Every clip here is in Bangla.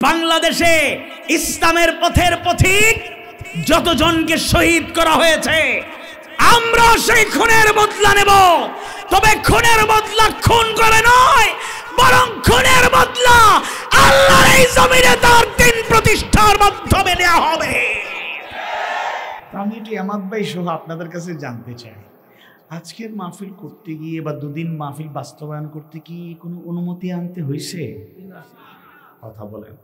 বাংলাদেশে ইসলামের পথের পথিক যতজনকে শহীদ করা হয়েছে, আমরা সেই খুনের বদলা নেব। তবে খুনের বদলা খুন করে নয়, বরং খুনের বদলা আল্লাহর এই জমিনে তার দিন প্রতিষ্ঠার মাধ্যমে নেওয়া হবে। আমি এটি আমার ভাই সহ আপনাদের কাছে জানতে চাই, আজকের মাহফিল করতে গিয়ে বা দুদিন মাহফিল বাস্তবায়ন করতে কি কোনো অনুমতি আনতে হয়েছে? কথা বলেন।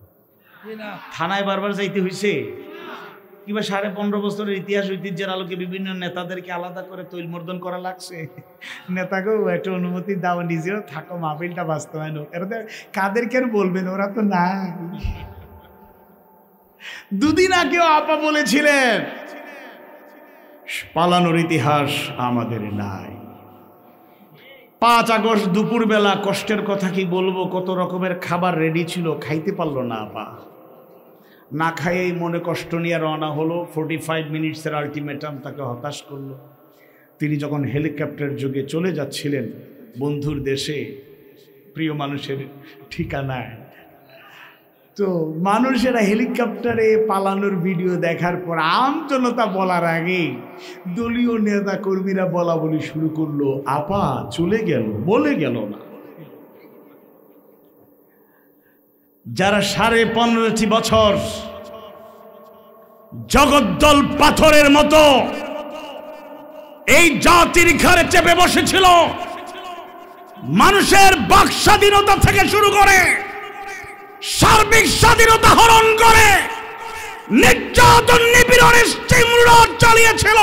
থানায় বারবার যাইতে হয়েছে? কিংবা 15.5 বছরের ইতিহাস ঐতিহ্যের আলোকে বিভিন্ন নেতাদেরকে আলাদা করে তৈলমর্দন করা লাগছে? নেতাকেও একটা অনুমতি দাও, নিজেও থাকো, মাহফিলটা বাস্তবায়ন হোক। এরা কাদেরকে আর বলবেন, ওরা তো না। দুদিন আগেও আপা বলেছিলেন পালানোর ইতিহাস আমাদের নাই। 5 আগস্ট দুপুরবেলা কষ্টের কথা কি বলবো, কত রকমের খাবার রেডি ছিল, খাইতে পারলো না আপা। না খাইয়েই মনে কষ্ট নিয়ে রওনা হলো। 45 মিনিটসের আলটিমেটাম তাকে হতাশ করলো। তিনি যখন হেলিকপ্টার যোগে চলে যাচ্ছিলেন বন্ধুর দেশে, প্রিয় মানুষের ঠিকানায়, তো মানুষেরা হেলিকপ্টারে পালানোর ভিডিও দেখার পর আমজনতা বলার আগেই দলীয় নেতা কর্মীরা বলা বলি শুরু করলো, আপা চলে গেল, বলে গেল না। যারা 15.5 বছর জগদ্দল পাথরের মতো এই জাতির ঘাড়ে চেপে বসেছিল, মানুষের বাক স্বাধীনতা থেকে শুরু করে সার্বিক স্বাধীনতা হরণ করে নির্যাতন নিপীড়নের স্টিমরোলার চালিয়েছিল,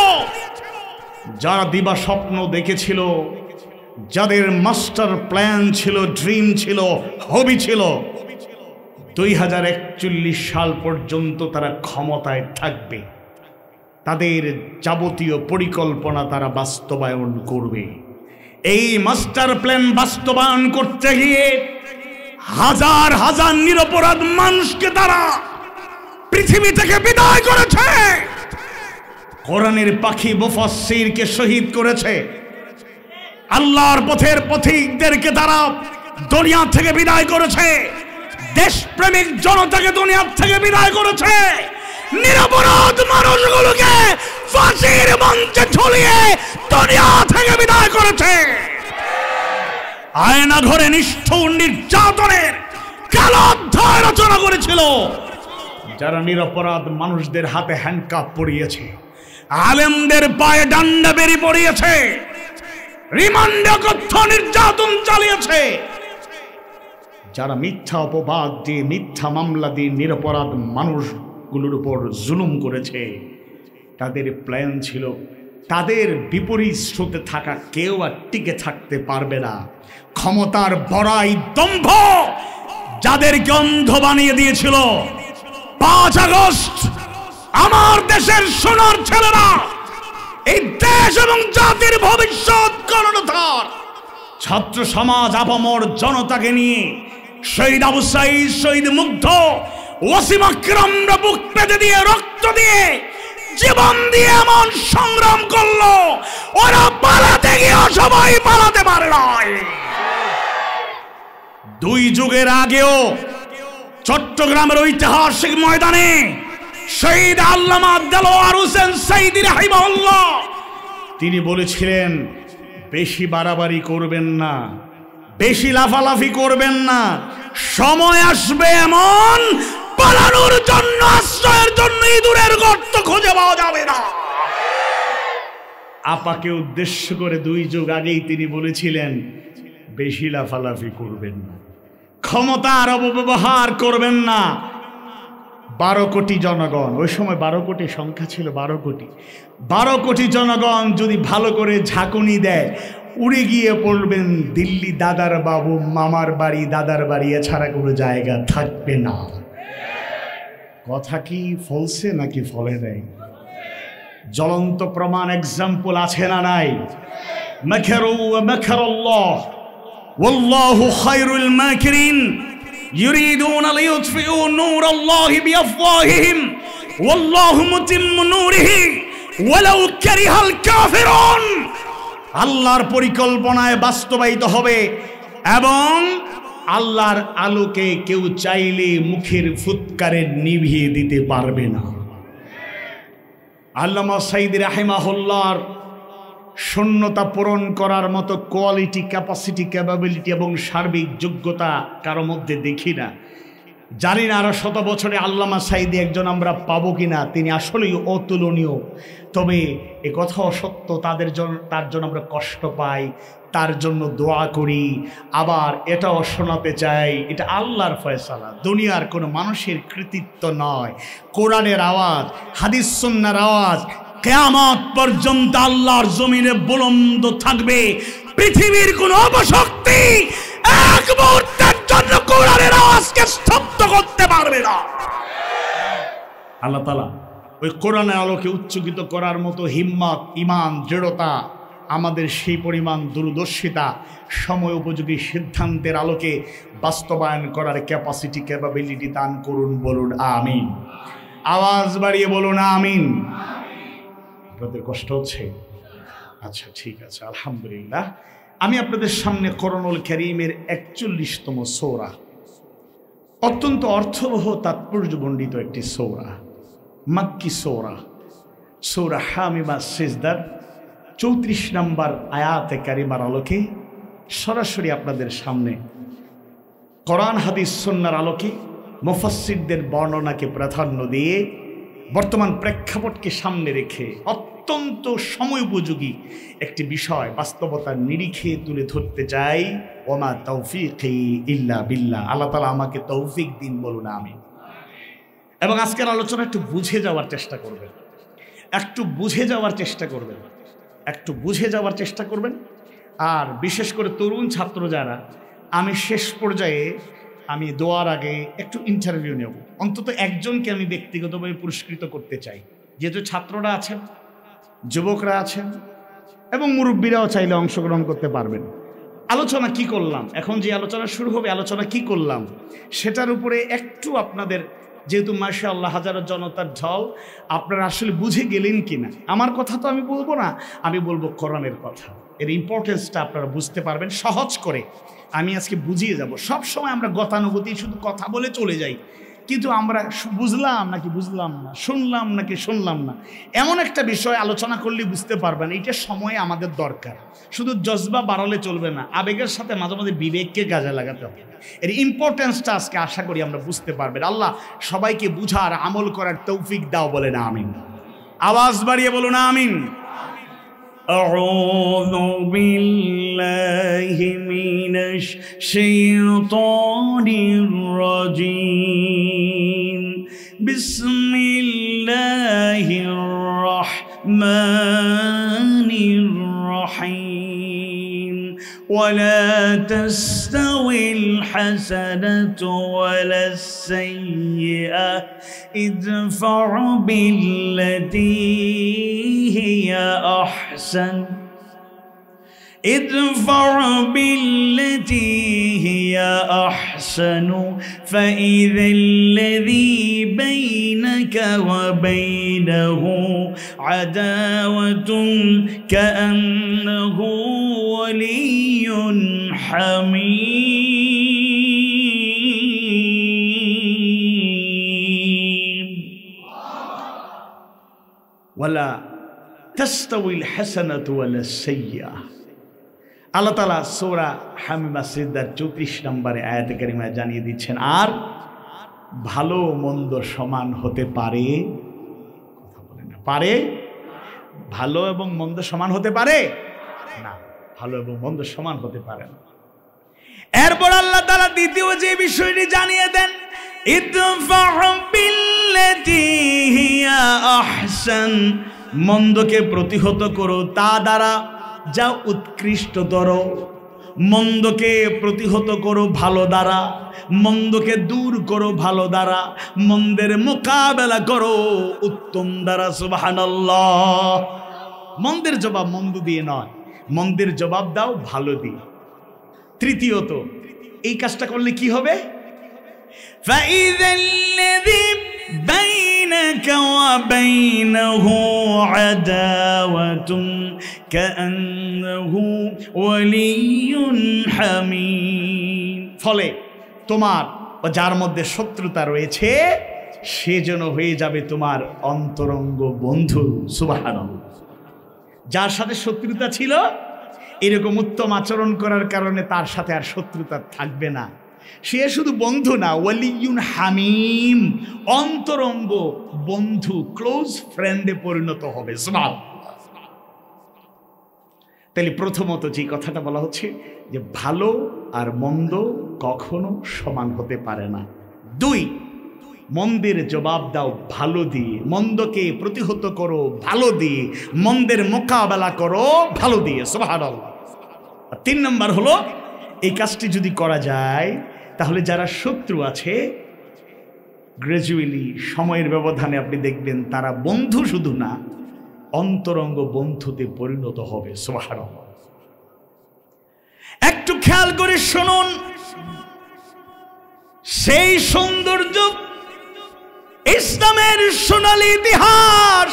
যারা দিবা স্বপ্ন দেখেছিল, যাদের মাস্টার প্ল্যান ছিল, ড্রিম ছিল, হবি ছিল, 2041 সাল পর্যন্ত তারা ক্ষমতায় থাকবে, তাদের যাবতীয় পরিকল্পনা তারা বাস্তবায়ন করবে। এই মাস্টার প্ল্যান বাস্তবায়ন করতে গিয়ে হাজার হাজার নিরপরাধ মানুষকে তারা পৃথিবী থেকে বিদায় করেছে। কোরআনের পাখি মুফাসসিরকে শহীদ করেছে। আল্লাহর পথের পথিকদেরকে তারা দুনিয়া থেকে বিদায় করেছে। দেশপ্রেমিক জনতাকে দুনিয়া থেকে বিদায় করেছে। নিরপরাধ মানুষগুলোকে ফাঁসির মঞ্চে ঝুলিয়ে দুনিয়া থেকে বিদায় করেছে। আয়না ঘরে নিষ্ঠুর নির্যাতনের কালো অধ্যায় রচনা করেছিল, যারা নিরপরাধ মানুষদের হাতে হ্যান্ডকাপ পরিয়েছে, আলেমদের পায়ে ডান্ডা বেরি পড়িয়েছে, রিমান্ডে কথ্য নির্যাতন চালিয়েছে, যারা মিথ্যা অপবাদ দিয়ে, মিথ্যা মামলা দিয়ে নিরপরাধ মানুষগুলোর উপর জুলুম করেছে। তাদের প্ল্যান ছিল তাদের বিপরীত স্রোতে থাকা কেউ আর টিকে থাকতে পারবে না। ক্ষমতার বড়াই দম্ভ যাদেরকে অন্ধ বানিয়ে দিয়েছিল। 5 আগস্ট আমার দেশের সোনার ছেলেরা, এই দেশ এবং জাতির ভবিষ্যৎ কর্ণধার ছাত্র সমাজ, আপামর জনতাকে নিয়ে শহীদ আবু সাঈদ, শহীদ মুগ্ধ, ওয়াসিম আকরামরা বুক পেতে দিয়ে, রক্ত দিয়ে, জীবন দিয়ে এমন সংগ্রাম করলো, ওরা পালাতে গিয়ে সবাই পালাতে পারে নাই। 2 যুগের আগেও চট্টগ্রামের ঐতিহাসিক ময়দানে শহীদ আল্লামা দেলোয়ার হোসেন সাঈদী রাহিমাহুল্লাহ তিনি বলেছিলেন, বেশি বাড়াবাড়ি করবেন না, বেশি লাফালাফি করবেন না, সময় আসবে এমন পালানোর জন্য, আশ্রয়ের জন্য ইঁদুরের গর্ত খুঁজে পাওয়া যাবে না। আপাকে উদ্দেশ্য করে 2 যুগ আগেই তিনি বলেছিলেন, বেশি লাফালাফি করবেন না, ক্ষমতার অপব্যবহার করবেন না। 12 কোটি জনগণ, ওই সময় 12 কোটি সংখ্যা ছিল, 12 কোটি 12 কোটি জনগণ যদি ভালো করে ঝাঁকুনি দেয়, উড়ে গিয়ে পড়বেন দিল্লি, দাদার বাবু, মামার বাড়ি, দাদার বাড়ি, এছাড়া কোনো জায়গা থাকবে না। কথা কি ফলছে নাকি ফলে নাই? জ্বলন্ত প্রমাণ এক্সাম্পল আছে না নাই? মাকারু ওয়া মাকারাল্লাহ ওয়াল্লাহু খায়রুল মাকিরিন ইউরিদুনা লিইউতফিউ নূরাল্লাহি বিআফওয়াহিহিম ওয়াল্লাহু মুতিম্মু নূরিহি ওয়ালাউ কারিহাল কাফিরুন। আল্লাহর পরিকল্পনায় বাস্তবায়িত হবে এবং আল্লাহর আলোকে কেউ চাইলে মুখের ফুৎকারে নিভিয়ে দিতে পারবে না। আল্লামা সাঈদী রাহিমাহুল্লাহর শূন্যতা পূরণ করার মতো কোয়ালিটি, ক্যাপাসিটি, ক্যাপাবিলিটি এবং সার্বিক যোগ্যতা কারো মধ্যে দেখি না। জানি না আরো শত বছরে আল্লামা সাঈদী একজন আমরা পাবো কিনা। তিনি আসলেই অতুলনীয়। তবে এ কথাও সত্য, তার জন্য আমরা কষ্ট পাই, তার জন্য দোয়া করি। আবার এটাও শোনাতে চাই, এটা আল্লাহর ফয়সালা, দুনিয়ার কোনো মানুষের কৃতিত্ব নয়। কোরআনের আওয়াজ, হাদিস সুন্নাহর আওয়াজ কিয়ামত পর্যন্ত আল্লাহর জমিনে বুলন্দ থাকবে। পৃথিবীর কোন অপশক্তি এক মুহূর্তের জন্য কোরআনের আওয়াজকে স্তব্ধ করতে পারবে না। আল্লাহ তাআলা ওই কোরআনের আলোকে উচ্চকিত করার মতো হিম্মত, ঈমান, দৃঢ়তা, আমাদের সেই পরিমাণ দূরদর্শিতা, সময় উপযোগী সিদ্ধান্তের আলোকে বাস্তবায়ন করার ক্যাপাসিটি, ক্যাপাবিলিটি দান করুন। বলুন আমিন। আওয়াজ বাড়িয়ে বলুন আমিন। আপনাদের কষ্ট হচ্ছে? আচ্ছা, ঠিক আছে, আলহামদুলিল্লাহ। আমি আপনাদের সামনে কোরআনুল কারীমের 41তম সূরা, অত্যন্ত অর্থবহ তাৎপর্যমণ্ডিত একটি সূরা, মাক্কি সূরা, সূরা হামিমা সিজদার 34 নম্বর আয়াতে কারিমার আলোকে সরাসরি আপনাদের সামনে কোরআন হাদিস সুন্নাহর আলোকে মুফাসসিরদের বর্ণনাকে প্রাধান্য দিয়ে বর্তমান প্রেক্ষাপটকে সামনে রেখে অত্যন্ত সময় উপযোগী একটি বিষয় বাস্তবতার নিরিখে তুলে ধরতে চাই। ওমা তৌফিকি ইল্লা বিল্লাহ। আল্লাহ তাআলা আমাকে তৌফিক দিন, বলুন আমিন। এবং আজকের আলোচনা একটু বুঝে যাওয়ার চেষ্টা করবেন, একটু বুঝে যাওয়ার চেষ্টা করবেন, একটু বুঝে যাওয়ার চেষ্টা করবেন। আর বিশেষ করে তরুণ ছাত্র যারা, আমি শেষ পর্যায়ে আমি দোয়ার আগে একটু ইন্টারভিউ নেব। অন্তত একজনকে আমি ব্যক্তিগতভাবে পুরস্কৃত করতে চাই, যেহেতু ছাত্ররা আছেন, যুবকরা আছেন এবং মুরব্বীরাও চাইলে অংশগ্রহণ করতে পারবেন। আলোচনা কি করলাম, এখন যে আলোচনা শুরু হবে, আলোচনা কি করলাম সেটার উপরে একটু আপনাদের, যেহেতু মাশাআল্লাহ হাজারো জনতার ঢল, আপনারা আসলে বুঝে গেলেন কিনা। আমার কথা তো আমি বলবো না, আমি বলবো কোরআনের কথা। এর ইম্পর্টেন্সটা আপনারা বুঝতে পারবেন সহজ করে। আমি আজকে বুঝিয়ে যাব। সব সময় আমরা গতানুগতিক শুধু কথা বলে চলে যাই, কিন্তু আমরা বুঝলাম নাকি বুঝলাম না, শুনলাম নাকি শুনলাম না, এমন একটা বিষয় আলোচনা করলে বুঝতে পারবেন। এইটা সময়ে আমাদের দরকার। শুধু জজবা বাড়ালে চলবে না, আবেগের সাথে মাঝে মাঝে বিবেককে কাজে লাগাতে হবে। এর ইম্পর্টেন্সটা আজকে আশা করি আমরা বুঝতে পারবেন। আল্লাহ সবাইকে বুঝার, আমল করার তৌফিক দাও, বলে না আমিন। আওয়াজ বাড়িয়ে বলুন আমিন। আউযু বিল্লাহি মিনাশ শাইতানির রাজীম। বিসমিল্লাহির রাহমানির রাহিম। ولا تستوي الحسنة ولا السيئة ادفع بالتي هي أحسن فإذا الذي بينك وبينه عداوة كأنه ولي حميم ولا تستوي الحسنة ولا السيئة। আল্লাহ তাআলা সূরা হামিমা সিজদার 34 নম্বরে আয়াতে কারিমায় জানিয়ে দিচ্ছেন, আর ভালো মন্দ সমান হতে পারে? কথা বলেন না, পারে? ভালো এবং মন্দ সমান হতে পারে না, ভালো এবং মন্দ সমান হতে পারে না। এরপর আল্লাহ তাআলা দ্বিতীয় যে বিষয়টি জানিয়ে দেন, ইদফা বিল্লাতি হিয়া আহসান, মন্দকে প্রতিহত করো তা দ্বারা যা উৎকৃষ্টতর। মন্দকে প্রতিহত করো ভালো দ্বারা, মন্দকে দূর করো ভালো দ্বারা, মন্দের মোকাবেলা করো উত্তম দ্বারা। সুবহানাল্লাহ। মন্দের জবাব মন্দ দিয়ে নয়, মন্দের জবাব দাও ভালো দিয়ে। তৃতীয়ত এই কাজটা করলে কি হবে? ফাইযাল্লাযী বাইনাকা ওয়া বাইনাহু আদাওয়াতুন কাআন্নাহু ওয়ালিয়্যুন হামীম। ফলে তোমার যার মধ্যে শত্রুতা রয়েছে সে যেন হয়ে যাবে তোমার অন্তরঙ্গ বন্ধু। সুবহানাল্লাহ। যার সাথে শত্রুতা ছিল এরকম উত্তম আচরণ করার কারণে তার সাথে আর শত্রুতা থাকবে না। সে শুধু বন্ধু না, ওয়ালিয়ুন হামিম, অন্তরঙ্গ বন্ধু, ক্লোজ ফ্রেন্ডে পরিণত হবে। তাহলে প্রথমত যে কথাটা বলা হচ্ছে যে ভালো আর মন্দ কখনো সমান হতে পারে না। 2, মন্দের জবাব দাও ভালো দিয়ে, মন্দকে প্রতিহত করো ভালো দিয়ে, মন্দের মোকাবেলা করো ভালো দিয়ে। সুবহানাল্লাহ। 3 নম্বর হলো এই কাজটি যদি করা যায় তাহলে যারা শত্রু আছে গ্র্যাজুয়ালি সময়ের ব্যবধানে আপনি দেখবেন তারা বন্ধু শুধু না, অন্তরঙ্গ বন্ধুতে পরিণত হবে। সুবহানাল্লাহ। একটু খেয়াল করে শুনুন, সেই সৌন্দর্য ইসলামের সোনালী ইতিহাস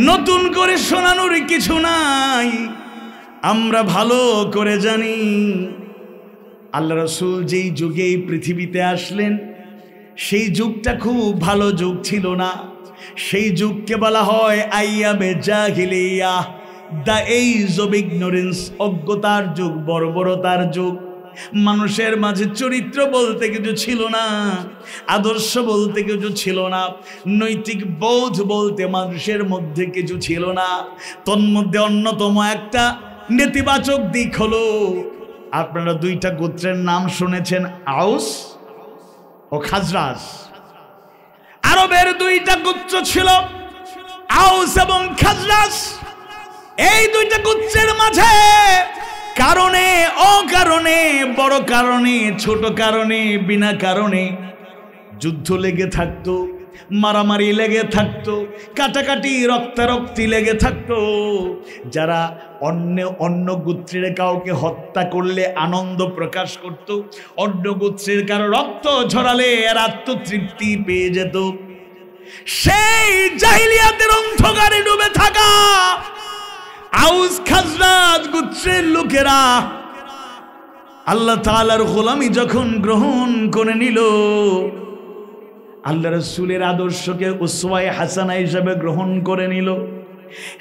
নতুন করে শোনানোর কিছু নাই। আমরা ভালো করে জানি আল্লাহ রাসূল যেই যুগে এই পৃথিবীতে আসলেন সেই যুগটা খুব ভালো যুগ ছিল না। সেই যুগকে বলা হয় আইয়ামে জাহিলিয়া, দ্য এজ অব ইগনোরেন্স, অজ্ঞতার যুগ, বর্বরতার যুগ। মানুষের মাঝে চরিত্র বলতে কিছু ছিল না, আদর্শ বলতে কিছু ছিল না, নৈতিক বোধ বলতে মানুষের মধ্যে কিছু ছিল না। তন্মধ্যে অন্যতম একটা নেতিবাচক দিক হলো, আপনারা 2টা গোত্রের নাম শুনেছেন, আউস ও খাজরাজ। আরবের 2টা গোত্র ছিল, আউস এবং খাজরাজ। এই 2টা গোত্রের মাঝে কারণে অকারণে, বড় কারণে ছোট কারণে, বিনা কারণে যুদ্ধ লেগে থাকতো, মারামারি লেগে থাকতো, কাটাকাটি রক্তারক্তি লেগে থাকতো। যারা অন্য গোত্রের কাউকে হত্যা করলে আনন্দ প্রকাশ করত, অন্য গোত্রের কারো রক্ত ঝরালে এর আত্মতৃপ্তি পেয়ে যেত। সেই জাহিলিয়াতের অন্ধকারে ডুবে থাকা আউস খাজরাজ গোত্রের লোকেরা আল্লাহ তাআলার গোলামি যখন গ্রহণ করে নিল, আল্লাহ রাসূলের আদর্শকে উসওয়ায়ে হাসানা হিসেবে গ্রহণ করে নিল,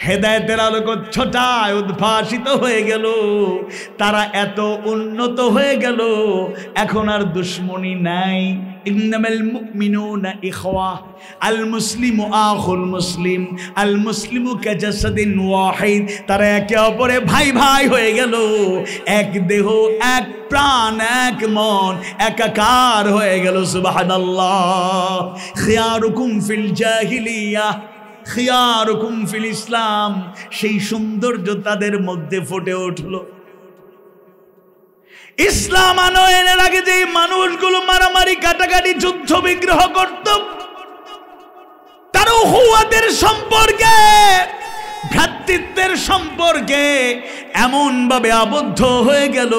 হেদায়েতের আলোকচ্ছটায় উদ্ভাসিত হয়ে গেল, তারা এত উন্নত হয়ে গেল এখন আর দুশ্মনী নাই। ইন্নামাল মুমিনুনা ইখওয়া, আল মুসলিমু আখুল মুসলিম, আল মুসলিমু কাজাসাদিন ওয়াহিদ। তারা একে অপরে ভাই ভাই হয়ে গেল, এক দেহ, এক প্রাণ, এক মন, একাকার হয়ে গেল। সুবহানাল্লাহ। খিয়ারুকুম ফিল জাহিলিয়া খিয়ারুকুম ফিল ইসলাম, সেই সৌন্দর্য তাদের মধ্যে ফুটে উঠলো। ইসলাম আনয়নের আগে যে মানুষগুলো মারামারি কাটাকাটি যুদ্ধ বিগ্রহ করত, তারা উহুয়াদের সম্পর্কে, ভ্রাতৃত্বের সম্পর্কে এমন ভাবে আবদ্ধ হয়ে গেল,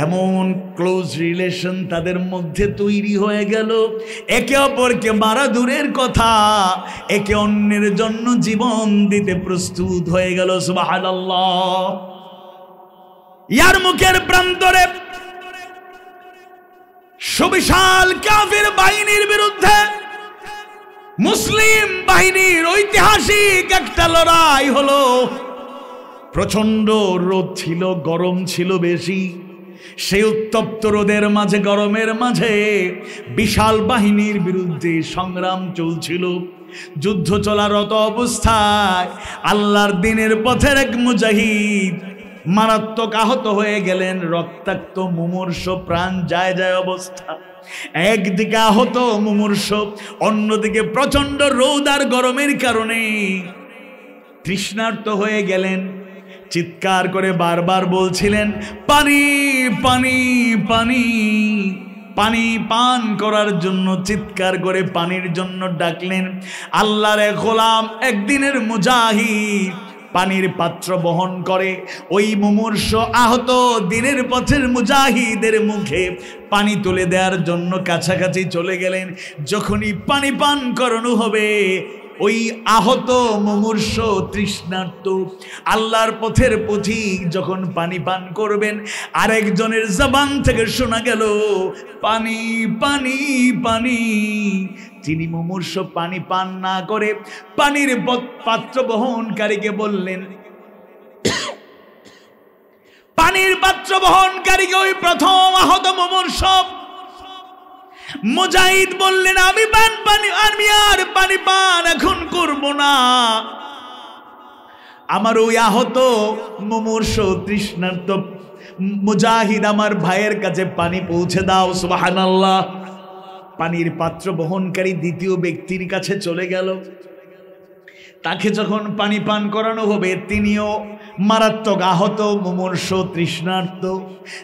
এমন ক্লোজ রিলেশন তাদের মধ্যে তৈরি হয়ে গেল, একে অপরকে মারা দূরের কথা, একে অন্যের জন্য জীবন দিতে প্রস্তুত হয়ে গেল। সুবহানাল্লাহ। ইয়ারমুকের প্রান্তরে সুবিশাল কাফির বাহিনীর বিরুদ্ধে মুসলিম বাহিনীর ঐতিহাসিক একটা লড়াই হলো। প্রচন্ড রোদ ছিল, গরম ছিল বেশি। সেই উত্তপ্ত রোদের মাঝে, গরমের মাঝে বিশাল বাহিনীর বিরুদ্ধে সংগ্রাম চলছিল। যুদ্ধ চলারত অবস্থায় আল্লাহর দ্বীনের পথের এক মুজাহিদ মারাত্মক আহত হয়ে গেলেন, রক্তাক্ত মুমূর্ষ, প্রাণ যায় যায় অবস্থা। একদিকে আহত মুমূর্ষ, অন্যদিকে প্রচন্ড রোদ আর গরমের কারণে তৃষ্ণার্ত হয়ে গেলেন। চিৎকার করে বারবার বলছিলেন, পানি পানি পানি। পানি পান করার জন্য চিৎকার করে পানির জন্য ডাকলেন। আল্লাহর গোলাম, একদিনের মুজাহিদ পানির পাত্র বহন করে ওই মুমূর্ষ আহত দ্বীনের পথের মুজাহিদের মুখে পানি তুলে দেওয়ার জন্য কাছাকাছি চলে গেলেন। যখনই পানি পান করানো হবে, ওই আহত মুমূর্ষ তৃষ্ণার্ত আল্লাহর পথের পথিক যখন পানি পান করবেন, আরেকজনের জবান থেকে শোনা গেল পানি পানি পানি। তিনি মুমূর্ষ পানি পান না করে পানির পাত্র বহনকারীকে বললেন, পানির পাত্র বহনকারীকে ওই প্রথম আহত মুমূর্ষ মুজাহিদ বললেন, আমি আর পানি পান এখন করব না, আমার ওই আহত মুমূর্ষ তৃষ্ণার্ত মুজাহিদ আমার ভাইয়ের কাছে পানি পৌঁছে দাও। সুবহানাল্লাহ। পানির পাত্র বহনকারী দ্বিতীয় ব্যক্তির কাছে চলে গেল। তাকে যখন পানি পান করানো হবে, তিনিও মারাত্মক আহত মুমূর্ষ তৃষ্ণার্ত,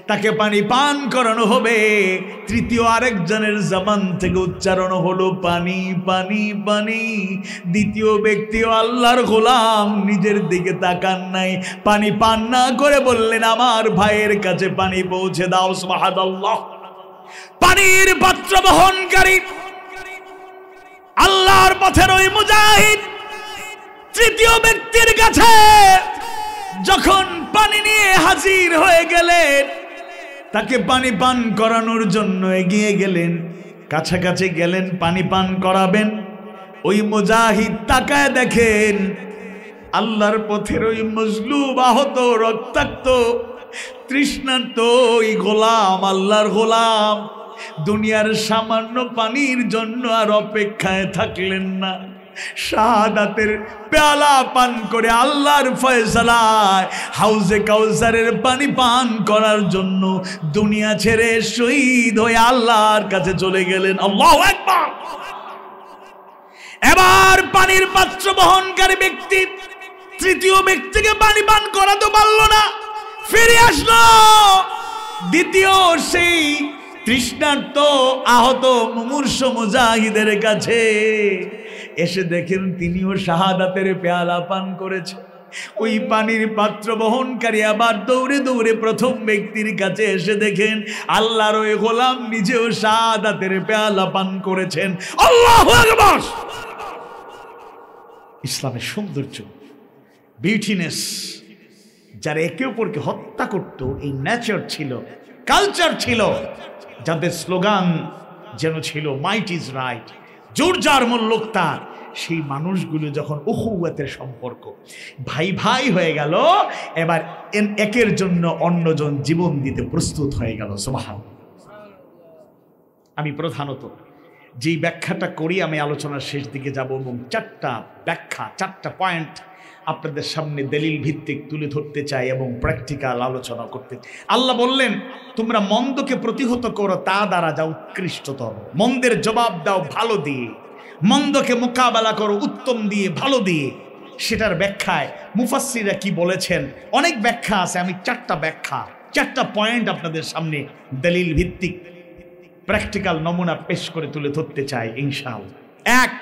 তাকে পানি পান করানো হবে। তৃতীয় আরেকজনের জবান থেকে উচ্চারণ হলো পানি পানি পানি। দ্বিতীয় ব্যক্তিও আল্লাহর গোলাম, নিজের দিকে তাকান নাই, পানি পান না করে বললেন, আমার ভাইয়ের কাছে পানি পৌঁছে দাও। সুবহানাল্লাহ। পানির পাত্র বহনকারী আল্লাহর পথের ওই মুজাহিদ তৃতীয় ব্যক্তির কাছে যখন পানি নিয়ে হাজির হয়ে গেলেন, তাকে পানি পান করানোর জন্য এগিয়ে গেলেন, কাছাকাছি গেলেন, পানি পান করাবেন। ওই মুজাহিদ তাকায় দেখেন আল্লাহর পথের ওই মজলুম আহত রক্তাক্ত তৃষ্ণার্ত ওই গোলাম, আল্লাহর গোলাম দুনিয়ার সামান্য পানির জন্য আর অপেক্ষায় থাকলেন না, শাহাদাতের পেয়ালা পান করে আল্লাহর ফয়সালায় হাউজে কাউসারের পানি পান করার জন্য দুনিয়া ছেড়ে শহীদ হয়ে আল্লাহর কাছে চলে গেলেন। আল্লাহু আকবার। এবার পানির পাত্র বহনকারী ব্যক্তি তৃতীয় ব্যক্তিকে পানি পান করাতে পারল না, ফিরে আসলো দ্বিতীয় সেই তৃষ্ণার্ত আহত মুমূর্ষ মুজাহিদের কাছে। এসে দেখেন তিনিও শাহাদাতের পেয়ালা পান করেছে। ওই পানির পাত্র বহনকারী আবার দৌড়ে দৌড়ে প্রথম ব্যক্তির কাছে এসে দেখেন আল্লাহর ওই গোলাম নিজেও শাহাদাতের পেয়ালা পান করেছেন। আল্লাহু আকবার। ইসলামের সৌন্দর্য, বিউটিনেস, যারা একে অপরকে হত্যা করত, এই নেচার ছিল, কালচার ছিল, যাদের স্লোগান যেন ছিল মাইট ইজ রাইট, জোর যার মূল্যক তার, সেই মানুষগুলো যখন উখুওয়াতের সম্পর্ক, ভাই ভাই হয়ে গেল, এবার একের জন্য অন্যজন জীবন দিতে প্রস্তুত হয়ে গেল। সুবহানাল্লাহ। আমি প্রধানত যেই ব্যাখ্যাটা করি, আমি আলোচনার শেষ দিকে যাব এবং চারটা ব্যাখ্যা, চারটা পয়েন্ট আপনাদের সামনে দলিল ভিত্তিক তুলে ধরতে চাই এবং প্র্যাকটিক্যাল আলোচনা করতে। আল্লাহ বললেন, তোমরা মন্দকে প্রতিহত করো, তা দ্বারা যা উৎকৃষ্টতর, মন্দের জবাব দাও ভালো দিয়ে, মন্দকে মোকাবেলা করো উত্তম দিয়ে, ভালো দিয়ে। সেটার ব্যাখ্যায় মুফাসসিররা কি বলেছেন, অনেক ব্যাখ্যা আছে। আমি চারটা পয়েন্ট আপনাদের সামনে দলিল ভিত্তিক প্র্যাকটিক্যাল নমুনা পেশ করে তুলে ধরতে চাই ইনশাআল্লাহ। এক,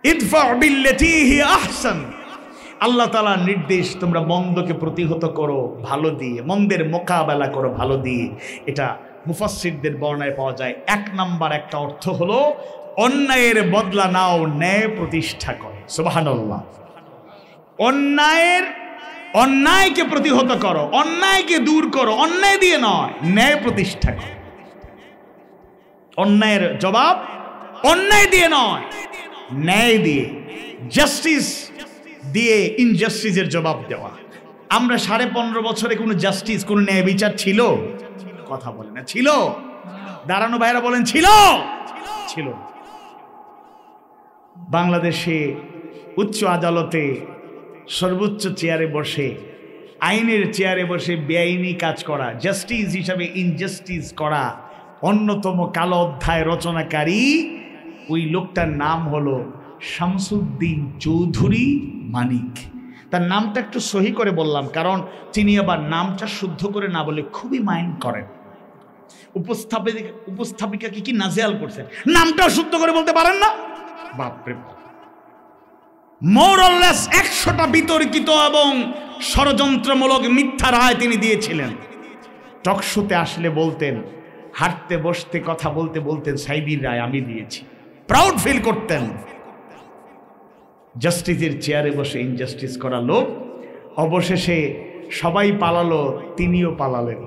ইদফা বিল্লাতি হি আহসান। আল্লাহ তাআলার নির্দেশ, তোমরা মন্দকে প্রতিহত করো ভালো দিয়ে, মন্দের মোকাবেলা করো ভালো দিয়ে। এটা মুফাসসিরদের বর্ণনায় পাওয়া যায়। এক নাম্বার একটা অর্থ হলো অন্যায়ের বদলা নাও, ন্যায় প্রতিষ্ঠা করো। সুবহানাল্লাহ। অন্যায়কে প্রতিহত করো, অন্যায়কে দূর করো, অন্যায় দিয়ে নয়, ন্যায় প্রতিষ্ঠা করো। অন্যায়ের জবাব অন্যায় দিয়ে নয়, ন্যায় দিয়ে, জাস্টিস দিয়ে ইনজাস্টিসের জবাব দেওয়া। আমরা 15.5 বছরে কোনো জাস্টিস, কোনো ন্যায় বিচার ছিল? কথা বলে না, ছিল? দাঁড়ানো ভাইরা বলেন ছিল? ছিল। বাংলাদেশে উচ্চ আদালতে সর্বোচ্চ চেয়ারে বসে, আইনের চেয়ারে বসে বেআইনি কাজ করা, জাস্টিস হিসাবে ইনজাস্টিস করা অন্যতম কালো অধ্যায় রচনাকারী ওই লোকটার নাম হলো শামসুদ্দিন চৌধুরী মানিক। তার নামটা একটু সহি করে বললাম, কারণ তিনি আবার নামটা শুদ্ধ করে না বলে খুবই মাইন্ড করেন। উপস্থাপিকাকে কি নাজেহাল করছেন, নামটা শুদ্ধ করে বলতে পারেন না? বাপরে বাপ। মোর অর লেস 100টা বিতর্কিত এবং ষড়যন্ত্রমূলক মিথ্যা রায় তিনি দিয়েছিলেন। টকশোতে আসলে বলতেন, হাঁটতে বসতে কথা বলতে বলতেন, সাইবির রায় আমি দিয়েছি, প্রাউড ফিল করতেন। জাস্টিসের চেয়ারে বসে ইনজাস্টিস করা লোক অবশেষে সবাই পালালো, তিনিও পালালেন,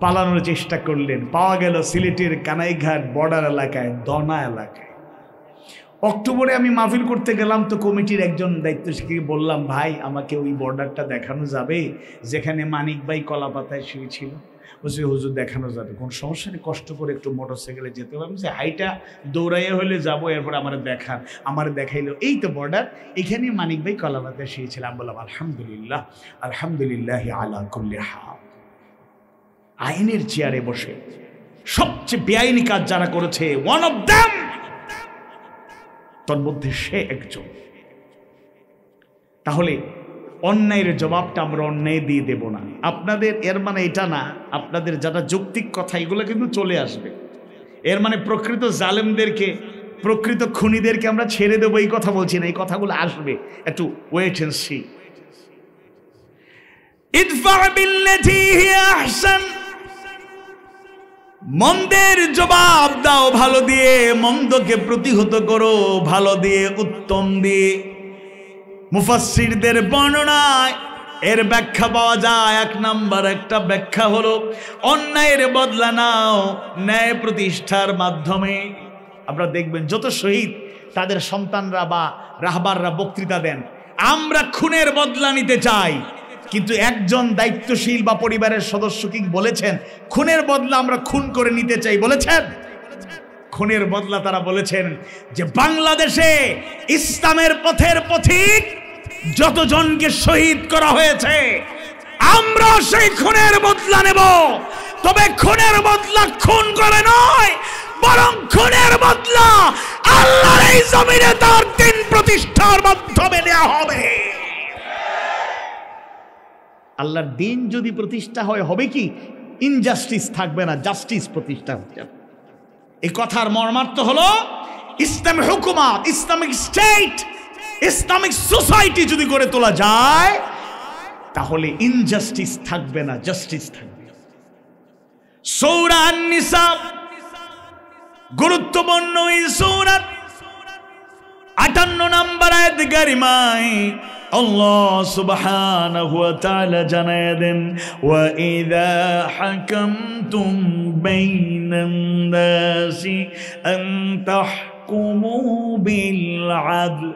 পালানোর চেষ্টা করলেন। পাওয়া গেল সিলেটের কানাইঘাট বর্ডার এলাকায়, দনা এলাকায়। অক্টোবরে আমি মাহফিল করতে গেলাম, তো কমিটির একজন দায়িত্বশীলকে বললাম, ভাই আমাকে ওই বর্ডারটা দেখানো যাবে যেখানে মানিক ভাই কলা পাতায় শুয়েছিল? বলছে হুজুর দেখানো যাবে, কোনো সমস্যা নেই, কষ্ট করে একটু মোটরসাইকেলে যেতে হবে। আমি হাইটা দৌড়াইয়া হলে যাবো, এরপর আমার দেখাইলো এই তো বর্ডার, এখানে মানিক ভাই কলা পাতায় শুয়েছিলাম। বললাম আলহামদুলিল্লাহ, আলহামদুলিল্লাহ আলা কুল্লি হাল। আইনের চেয়ারে বসে সবচেয়ে বেআইনি কাজ যারা করেছে, ওয়ান অফ দ্যাম, তার মধ্যে সে একজন। তাহলে অন্যায়ের জবাবটা আমরা অন্যায় দিয়ে দেব না। আপনাদের এর মানে এটা না, আপনাদের যারা যৌক্তিক কথা এগুলো কিন্তু চলে আসবে। এর মানে প্রকৃত জালেমদেরকে, প্রকৃত খুনিদেরকে আমরা ছেড়ে দেবো এই কথা বলছি না, এই কথাগুলো আসবে, একটু ওয়েট এন্ড সি। ইদফা বিল্লাতি হিয়া আহসান, মন্দের জবাব দাও ভালো দিয়ে, মন্দকে প্রতিহত করো ভালো দিয়ে, উত্তম দিয়ে। মুফাসসিরদের বর্ণনায় এর ব্যাখ্যা পাওয়া যায়। এক নাম্বার একটা ব্যাখ্যা হলো অন্যায়ের বদলা নাও ন্যায় প্রতিষ্ঠার মাধ্যমে। আপনারা দেখবেন যত শহীদ তাদের সন্তানরা বা রাহবাররা বক্তৃতা দেন, আমরা খুনের বদলা নিতে চাই, কিন্তু একজন দায়িত্বশীল বা পরিবারের সদস্য কি বলেছেন খুনের বদলা আমরা খুন করে নিতে চাই? বলেছেন? খুনের বদলা তারা বলেছেন যে বাংলাদেশে ইসলামের পথের পথিক যতজনকে শহীদ করা হয়েছে, আমরা সেই খুনের বদলা নেব। তবে খুনের বদলা খুন করে নয়, বরং খুনের বদলা আল্লাহর এই জমিনে তার দিন প্রতিষ্ঠার মাধ্যমে নেওয়া হবে। আল্লাহর দিন যদি প্রতিষ্ঠা হয়, হবে কি? ইনজাস্টিস থাকবে না, জাস্টিস প্রতিষ্ঠা হবে। এই কথার মর্মার্থ হলো ইসলামিক হুকুমত, ইসলামিক স্টেট, ইসলামিক সোসাইটি যদি গড়ে তোলা যায়, তাহলে ইনজাস্টিস থাকবে না, জাস্টিস থাকবে। সূরা আন-নিসা গুরুত্বপূর্ণ এই সূরা 58 নম্বর আয়াত কারিমায় আল্লাহ সুবহানাহু ওয়া তাআলা জানায় দেন, ওয়া ইযা হাকামতুম বাইনান নাসি আন তাহকুমু বিল আদল,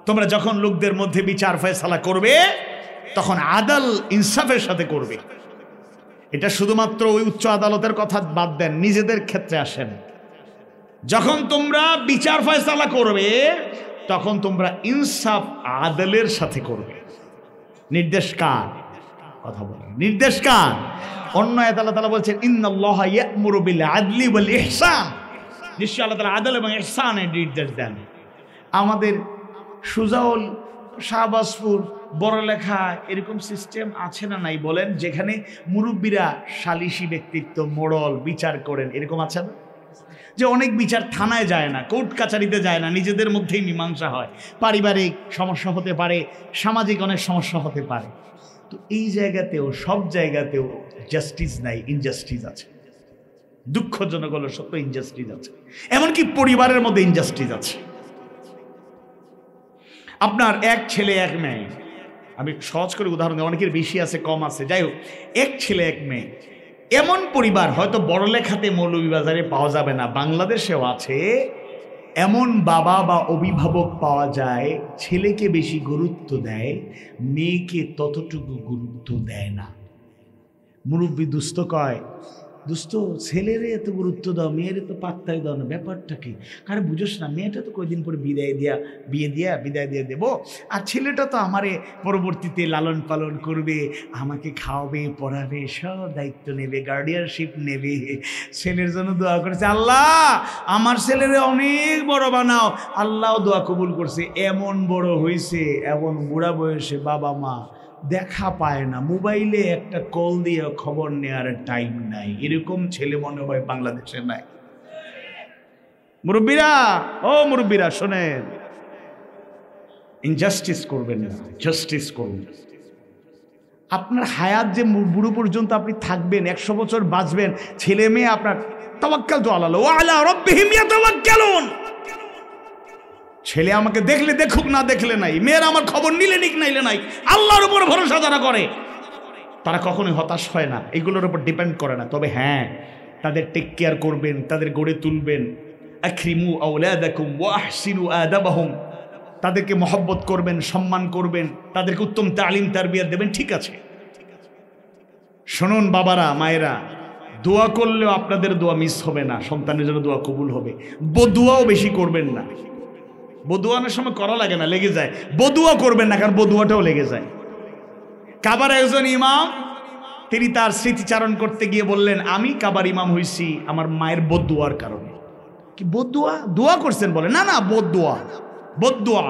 তোমরা যখন লোকদের মধ্যে বিচার ফয়সালা করবে তখন আদল ইনসাফের সাথে করবে। এটা শুধুমাত্র ওই উচ্চ আদালতের কথা বাদ দেন, নিজেদের ক্ষেত্রে আসেন। যখন তোমরা বিচার ফয়সালা করবে তখন তোমরা ইনসাফ আদলের সাথে করবে। নির্দেশ কার? কথা বলেন, নির্দেশ কার? অন্য আয়াতে আল্লাহ তাআলা বলছেন ইন্নাল্লাহা ইয়া'মুরু বিল আদলি ওয়াল ইহসান, নিশ্চয়ই আল্লাহ তাআলা আদল এবং ইহসানের নির্দেশ দেন। আমাদের সুজাউল, শাহবাজপুর, বড়লেখা এরকম সিস্টেম আছে না নাই বলেন, যেখানে মুরব্বীরা সালিশি ব্যক্তিত্ব, মোড়ল বিচার করেন, এরকম আছে না? যে অনেক বিচার থানায় যায় না, কোর্ট কাছারিতে যায় না, নিজেদের মধ্যেই মীমাংসা হয়। পারিবারিক সমস্যা হতে পারে, সামাজিক অনেক সমস্যা হতে পারে। তো এই জায়গাতেও, সব জায়গাতেও জাস্টিস নাই, ইনজাস্টিস আছে। দুঃখজনক হলো সত্য, ইনজাস্টিস আছে। এমনকি পরিবারের মধ্যে ইনজাস্টিস আছে। আপনার এক ছেলে এক মেয়ে, আমি সহজ করে উদাহরণ দিই, অনেকের বেশি আছে কম আছে, যাই হোক, এক ছেলে এক মেয়ে, এমন পরিবার হয়তো বড়লেখাতে মৌলভীবাজারে পাওয়া যাবে না, বাংলাদেশেও আছে। এমন বাবা বা অভিভাবক পাওয়া যায়, ছেলেকে বেশি গুরুত্ব দেয়, মেয়েকে ততটুকু গুরুত্ব দেয় না। মুরব্বী দুস্থ কয়, দুস্থ ছেলেরে এত গুরুত্ব দাও, মেয়েরে তো পাত্তাই দাও না, ব্যাপারটা কি? কারণ বুঝোস না, মেয়েটা তো কয়দিন পরে বিদায় দিয়ে দেবো, আর ছেলেটা তো আমারে পরবর্তীতে লালন পালন করবে, আমাকে খাওয়াবে, পড়াবে, সব দায়িত্ব নেবে, গার্ডিয়ানশিপ নেবে। ছেলের জন্য দোয়া করেছে, আল্লাহ আমার ছেলেরে অনেক বড় বানাও। আল্লাহ দোয়া কবুল করছে, এমন বড় হয়েছে, এমন বুড়া বয়সে বাবা মা দেখা পায় না, মোবাইলে একটা কল দিয়ে খবর নেওয়ার টাইম নাই। এরকম ছেলে মনে হয় বাংলাদেশে নাই। মুরব্বীরা, ও মুরব্বীরা শোনেন, ইনজাস্টিস করবেন না, জাস্টিস করুন। আপনার হায়াত যে বুড়ো পর্যন্ত আপনি থাকবেন, 100 বছর বাঁচবেন, ছেলে মেয়ে আপনার তাওয়াক্কালতু আলাল্লাহ ওয়া আলা রাব্বিহিম ইয়াতাওয়াক্কালুন, ছেলে আমাকে দেখলে দেখুক, না দেখলে নাই, মেয়েরা আমার খবর নিলে নিক নাইলে নাই, আল্লাহর উপর ভরসা যারা করে তারা কখনোই হতাশ হয় না, এগুলোর উপর ডিপেন্ড করে না। তবে হ্যাঁ, তাদের টেক কেয়ার করবেন, তাদের গড়ে তুলবেন। আকরিমু আওলাদাকুম ওয়া আহসিনু আদাবাহুম, তাদেরকে মহব্বত করবেন, সম্মান করবেন, তাদেরকে উত্তম তালিম তারবিয়ত দেবেন, ঠিক আছে। শুনুন বাবারা, মায়েরা, দোয়া করলেও আপনাদের দোয়া মিস হবে না, সন্তানের জন্য দোয়া কবুল হবে। বদুয়াও বেশি করবেন না, বদুয়ানোর সময় করা লাগে না, লেগে যায়। বদুয়া করবেন না, কারণ বদুয়াটাও লেগে যায়। কাবার একজন ইমাম, তিনি তার স্মৃতিচারণ করতে গিয়ে বললেন, আমি কাবার ইমাম হইছি আমার মায়ের বদুয়ার কারণে। কি বদুয়া? দোয়া করছেন? বলে না না, বদুয়া। বদুয়া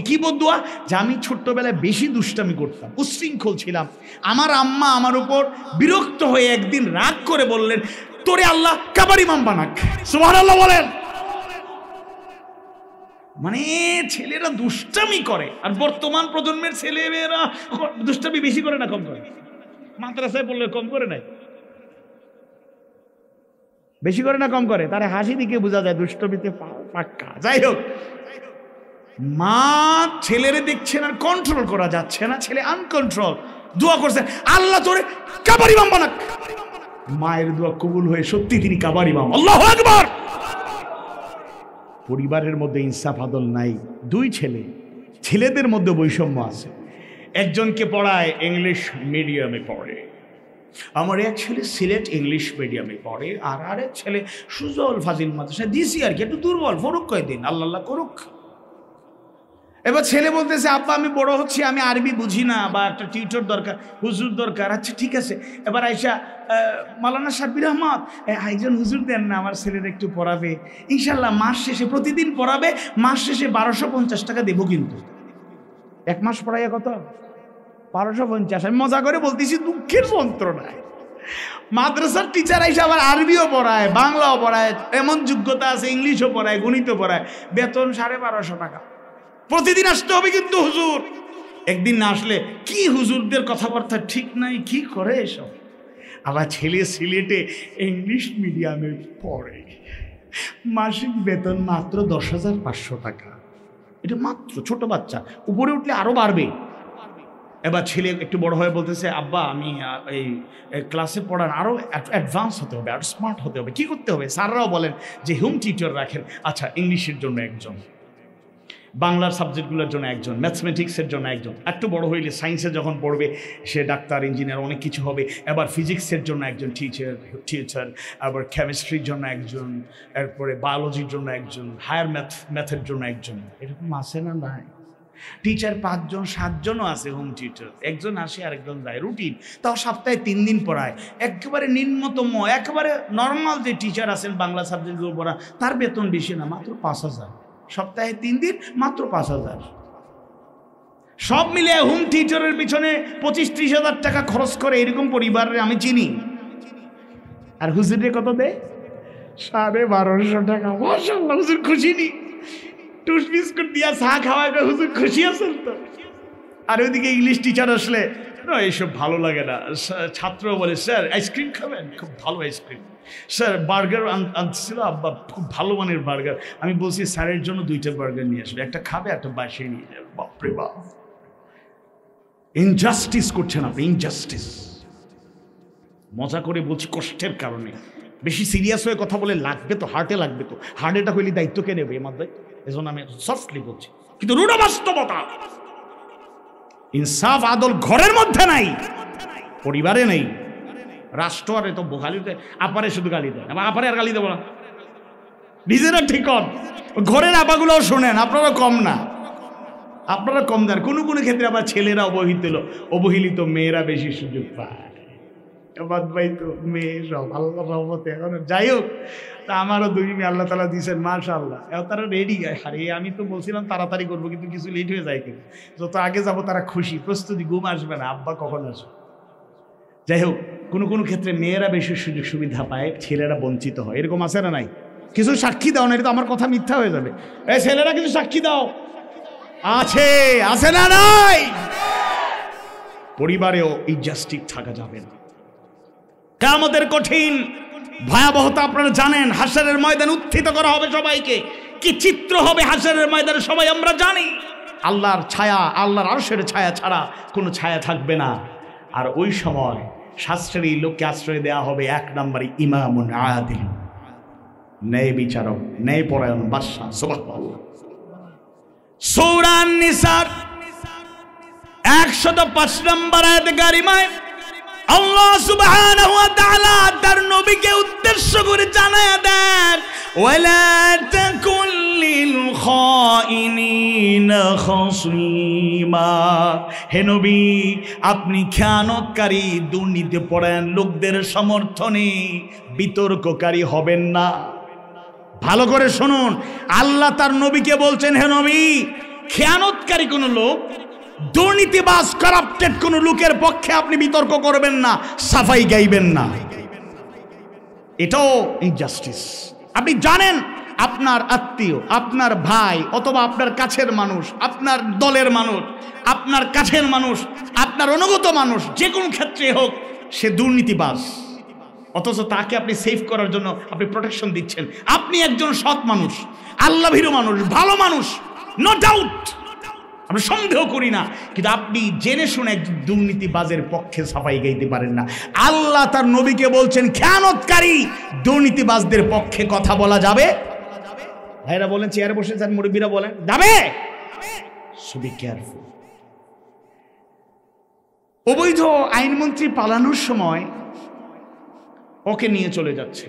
কি বদুয়া? যে আমি ছোট্টবেলায় বেশি দুষ্টামি করতাম, উচ্ছৃঙ্খল ছিলাম, আমার আম্মা আমার উপর বিরক্ত হয়ে একদিন রাগ করে বললেন, তোরে আল্লাহ কাবার ইমাম বানাক। সুবহানাল্লাহ বলেন। মানে ছেলেরা দুষ্টামি করে, আর বর্তমান প্রজন্মের ছেলে মেয়েরা দুষ্টামি বেশি করে না কম করে? মাদ্রাসায় বললে কম করে নাই, বেশি করে না কম করে? তারা হাসি দিকে বোঝা যায় দুষ্টমিতে পাক্কা। যাই হোক, মা ছেলেরে দেখছেন আর কন্ট্রোল করা যাচ্ছে না, ছেলে আনকন্ট্রোল, দোয়া করছেন, আল্লাহ তোরে কাবার ইমাম বানাক। মায়ের দোয়া কবুল হয়ে সত্যি তিনি কাবার ইমাম। আল্লাহু আকবার। পরিবারের মধ্যে ইনসাফ আদল নাই। দুই ছেলে, ছেলেদের মধ্যে বৈষম্য আছে। একজনকে পড়ায় ইংলিশ মিডিয়ামে পড়ে, আমার এক ছেলে সিলেট ইংলিশ মিডিয়ামে পড়ে, আর আরেক ছেলে সুজল ফাজিল মাদ্রাসা দিছি আর কি, একটু দুর্বল, ফরুক কয়দিন, আল্লাহ আল্লাহ করুক। এবার ছেলে বলতেছে, আব্বা আমি বড় হচ্ছি, আমি আরবি বুঝি না, বা একটা টিউটর দরকার, হুজুর দরকার। আচ্ছা ঠিক আছে, এবার আইসা মাওলানা শাব্বির আহমদ একজন হুজুর দেন না, আমার ছেলের একটু পড়াবে, ইনশাল্লাহ মাস শেষে প্রতিদিন পড়াবে, মাস শেষে 1250 টাকা দেবো। কিন্তু এক মাস পড়াইয়া কত? 1250। আমি মজা করে বলতেছি, দুঃখের যন্ত্রণায়। মাদ্রাসার টিচার আইসা আবার আরবিও পড়ায়, বাংলাও পড়ায়, এমন যোগ্যতা আছে, ইংলিশও পড়ায়, গণিতও পড়ায়, বেতন 1250 টাকা। প্রতিদিন আসতে হবে কিন্তু হুজুর। একদিন না আসলে কি হুজুরদের কথাবার্তা ঠিক নাই, কি করে এসব। আবার ছেলে সিলেটে ইংলিশ মিডিয়ামে পড়ে, মাসিক বেতন মাত্র 10,500 টাকা। এটা মাত্র, ছোট বাচ্চা, উপরে উঠলে আরো বাড়বে। এবার ছেলে একটু বড় হয়ে বলতেছে, আব্বা আমি এই ক্লাসে পড়ান আরো অ্যাডভান্স হতে হবে, আরো স্মার্ট হতে হবে, কি করতে হবে? স্যাররাও বলেন যে হোম টিউটর রাখেন। আচ্ছা, ইংলিশের জন্য একজন, বাংলার সাবজেক্টগুলোর জন্য একজন, ম্যাথমেটিক্সের জন্য একজন, একটু বড় হইলে সায়েন্সে যখন পড়বে সে ডাক্তার, ইঞ্জিনিয়ার, অনেক কিছু হবে। এবার ফিজিক্সের জন্য একজন টিচার, আবার কেমিস্ট্রির জন্য একজন, এরপরে বায়োলজির জন্য একজন, হায়ার ম্যাথের জন্য একজন। এরকম আছে না? নাই। টিচার 5 জন 7 জনও আছে হোম টিচার, একজন আসে আরেকজন যায়, রুটিন। তাও সপ্তাহে 3 দিন পড়ায়। একেবারে নিম্নতম, একেবারে নর্মাল যে টিচার আছেন বাংলা সাবজেক্টগুলো পড়া, তার বেতন বেশি না, মাত্র 5,000। সপ্তাহে 3 দিন, মাত্র 5,000। সব মিলে হোম টিচারের পিছনে 25-30 হাজার টাকা খরচ করে এরকম পরিবারে আমি চিনি। আর হুজুরে কত দেয়? 1250 টাকা। মাশাআল্লাহ, হুজুর খুশি নি? টুস বিস্কুট দিয়া চা খাওয়ায় হুজুর খুশি আছেন তো? আর ওইদিকে ইংলিশ টিচার আসলে না, এইসব ভালো লাগে না। ছাত্র বলে, স্যার আইসক্রিম খাবেন? খুব ভালো আইসক্রিম। স্যার বার্গার আনছিল আব্বা, খুব ভালো মানের বার্গার। আমি বলছি স্যারের জন্য 2টা বার্গার নিয়ে আসবে, একটা খাবে, একটা বাসায় নিয়ে যাবে। বাপরে বাপ, ইনজাস্টিস করছেন আপনি, ইনজাস্টিস। মজা করে বলছি, কষ্টের কারণে। বেশি সিরিয়াস হয়ে কথা বলে লাগবে তো, হার্টে লাগবে তো, হার্টেটা হইলে দায়িত্ব কে নেবে? আমার দায়িত্ব। এজন্য আমি সফটলি বলছি, কিন্তু রূঢ় বাস্তবতা। ইনসাফ আদল ঘরের মধ্যে নাই, পরিবারে নেই। রাষ্ট্র আর তো গালিতে আপারে শুধু গালি দেয়, আপারে আর গালি দেবো না, নিজেরা ঠিক কর। ঘরের আপাগুলোও শোনেন, আপনারা কম না, আপনারা কম দেন। কোনো কোনো ক্ষেত্রে আবার ছেলেরা অবহেলিত মেয়েরা বেশি সুযোগ পায়। বাদ ভাই তো মেয়ে সব আল্লাহ রহমতে। এখন যাই হোক, তা আমারও 2 মেয়ে আল্লাহ তালা দিয়েছেন, মাশাআল্লাহ। এখন তারা রেডি গায়। আরে আমি তো বলছিলাম তাড়াতাড়ি করবো, কিন্তু কিছু লেট হয়ে যায়, কিন্তু যত আগে যাবো তারা খুশি, প্রস্তুতি, ঘুম আসবে না, আব্বা কখন আসবে। যাই হোক, কোনো কোনো ক্ষেত্রে মেয়েরা বেশি সুযোগ সুবিধা পায়, ছেলেরা বঞ্চিত হয়। এরকম আছে না? নাই? কিছু সাক্ষী দাও না, এটা তো আমার কথা মিথ্যা হয়ে যাবে। এই ছেলেরা কিছু সাক্ষী দাও। আছে, আছে না? নাই? পরিবারেও ইনজাস্টিস থাকা যাবে না। কিয়ামতের কঠিন ভয়াবহতা আপনারা জানেন। হাসরের ময়দানে উত্থিত করা হবে সবাইকে। কি চিত্র হবে হাসরের ময়দানে সবাই আমরা জানি। আল্লাহর ছায়া, আল্লাহর আরশের ছায়া ছাড়া কোনো ছায়া থাকবে না। আর ওই সময় শাস্ত্রের লোককে আশ্রয় দেওয়া হবে 1 নম্বরে ইমামুন আদিল, ন্যায় বিচারক, ন্যায় পরায়ণ বাদশা। সুবহানাল্লাহ। সূরা আন-নিসার 105 নম্বর আয়াত কারিমায় আল্লাহ সুবহানাহু ওয়া তাআলা তার নবীকে উদ্দেশ্য করে জানায়া দেন, ওয়ালা তাকুল লিল খাইনিনা খাসীমা। হে নবী, আপনি খেয়ানতকারী, দুর্নীতিপরায়ণ লোকদের সমর্থনে বিতর্ককারী হবেন না। ভালো করে শুনুন, আল্লাহ তার নবীকে বলছেন, হে নবী, খেয়ানতকারী কোন লোক, দুর্নীতিবাজ, কারাপ্টেড কোন লোকের পক্ষে আপনি বিতর্ক করবেন না, সাফাই গাইবেন না। এটাও ইনজাস্টিস। আপনি জানেন আপনার আত্মীয়, আপনার ভাই, অথবা আপনার কাছের মানুষ, আপনার দলের মানুষ, আপনার কাছের মানুষ, আপনার অনুগত মানুষ, যে কোনো ক্ষেত্রে হোক, সে দুর্নীতিবাজ, অথচ তাকে আপনি সেভ করার জন্য আপনি প্রোটেকশন দিচ্ছেন। আপনি একজন সৎ মানুষ, আল্লাহ ভীরু মানুষ, ভালো মানুষ, নো ডাউট, আমরা সন্দেহ করি না, কিন্তু আপনি জেনে শুনে একজন দুর্নীতিবাজের পক্ষে সাফাই গাইতে পারেন না। আল্লাহ তার নবীকে বলছেন, খেয়ানতকারী দুর্নীতিবাজদের পক্ষে কথা বলা যাবে? ভাইরা বলেন, চেয়ারে বসে যান, মুরব্বীরা বলেন যাবে। So be careful. অবৈধ আইনমন্ত্রী পালানোর সময় ওকে নিয়ে চলে যাচ্ছে।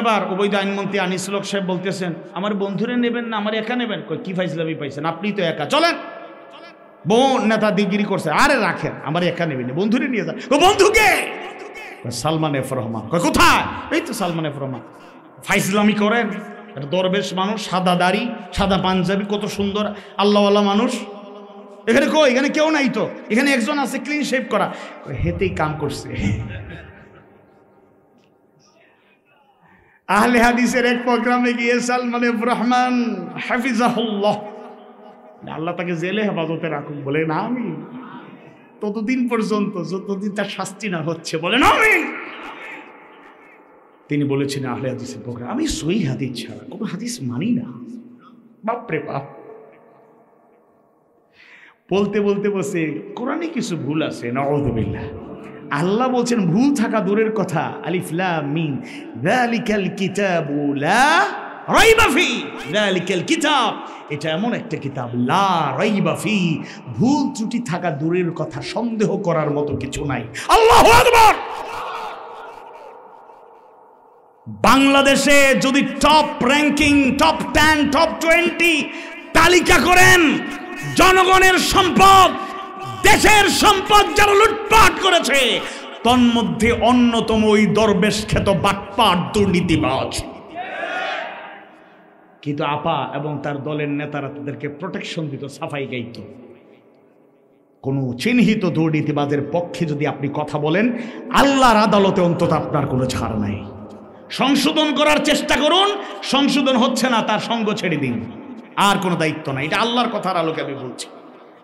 এবার অবৈধ আইনমন্ত্রী আনিসুল হক সাহেব বলতেছেন, আমার বন্ধুরে নেবেন না আমার একা নেবেন? কি ফাইজলামি পাইছেন, আপনি তো একা, চলেন। বোন নেতা দিগিরি করছে, আরে রাখেন, আমার একা নেবেন, বন্ধুরে নিয়ে যান। ও বন্ধুকে? সালমান এফ রহমান। কোথায়? এই তো সালমান এফ রহমান। ফাইজলামি করেন, দরবেশ মানুষ, সাদা দাড়ি, সাদা পাঞ্জাবি, কত সুন্দর আল্লাহওয়ালা মানুষ। এখানে কই? এখানে কেউ নাই তো, এখানে একজন আছে ক্লিন শেভ করা, হেতেই কাম করছে। আহলে হাদিসের এক প্রোগ্রামে গিয়ে সালমান এফ রহমান হাফিজাহুল্লাহ, আল্লাহ তাকে জেলে হেফাজতে রাখুন, বলে না আমি, ততদিন পর্যন্ত যতদিন তার শাস্তি না হচ্ছে, বলে না আমি। তিনি বলেছেন আহলে হাদিসের প্রোগ্রাম, আমি সহিহ হাদিস ছাড়া কোনো হাদিস মানি না। বাপরে বাপ। বলতে বলতে বসে কোরআনে কিছু ভুল আছে, নাউযুবিল্লাহ। আল্লাহ বলছেন ভুল থাকা দূরের কথা, আলিফ লাম মিম, যালিকাল কিতাবু লা রাইবা ফি, যালিকাল কিতাব, এটা এমন একটা কিতাব, লা রাইবা ফি, ভুল ত্রুটি থাকা দূরের কথা, সন্দেহ করার মতো কিছু নাই। আল্লাহু আকবার। বাংলাদেশে যদি টপ র্যাঙ্কিং, টপ 10, টপ 20 তালিকা করেন, জনগণের সম্পদ, দেশের সম্পদ যারা লুটপাট করেছে, তন্মধ্যে অন্যতম ওই দরবেশ খ্যাত বাটপাট দুর্নীতিবাজ। কিন্তু আপা এবং তার দলের নেতারা তাদেরকে প্রোটেকশন দিত, সাফাই গাইত। কোন চিহ্নিত দুর্নীতিবাজের পক্ষে যদি আপনি কথা বলেন, আল্লাহর আদালতে অন্তত আপনার কোনো ছাড় নাই। সংশোধন করার চেষ্টা করুন, সংশোধন হচ্ছে না, তার সঙ্গ ছেড়ে দিন, আর কোনো দায়িত্ব নাই। এটা আল্লাহর কথার আলোকে আমি বলছি,